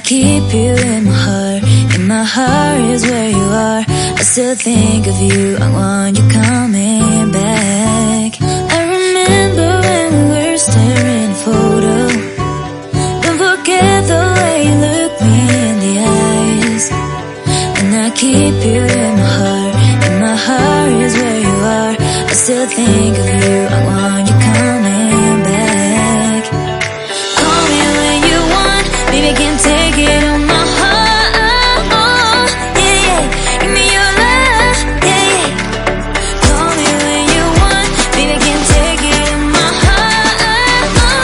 keep you in my heart. In my heart is where you are. I still think of you, I want you coming back. I remember when we were staring at a photo. Don't forget the way you look me in the eyes. And I keep you in my heart. In my heart is where you are. I still think of you, I want you coming back. Call me when you want, baby, I can't take it on my heart. Yeah, yeah, give me your love, yeah, yeah. Call me when you want, baby, I can't take it on my heart.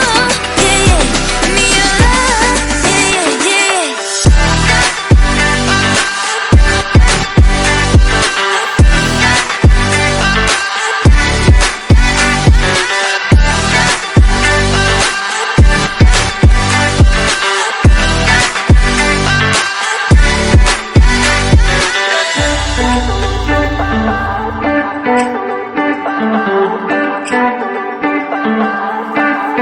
Yeah, yeah, give me your love, yeah, yeah,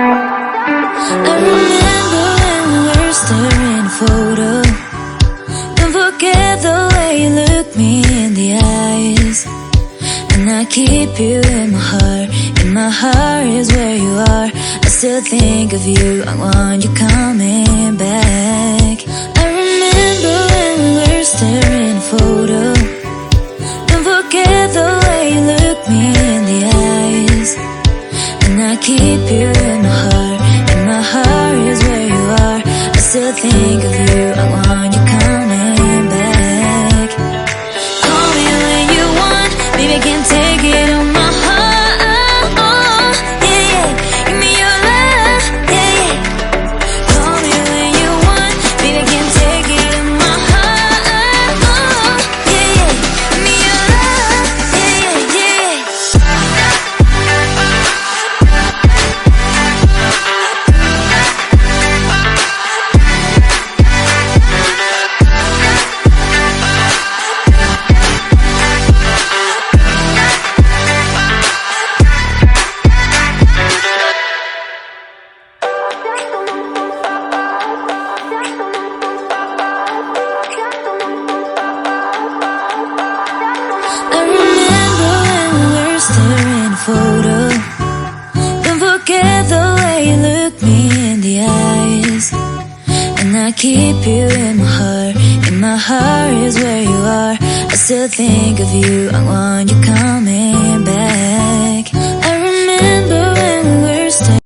I remember when we were staring at a photo. Don't forget the way you look me in the eyes. And I keep you in my heart. In my heart is where you are. I still think of you, I want you coming back. I remember when we were staring at a photo. Don't forget the way you look me in the eyes. And I keep you in my heart. In my heart is where you are. I still think of you, I want you coming back. Call me when you want, baby, I can't take it on my heart. Yeah, yeah, give me your love, yeah, yeah. Call me when you want, baby, I can't take it on my heart. Yeah, yeah, give me your love, yeah, yeah, I remember when we were staring at a photo. Don't forget the way you look me in the eyes. And I keep you in my heart. In my heart is where you are. I still think of you, I want you coming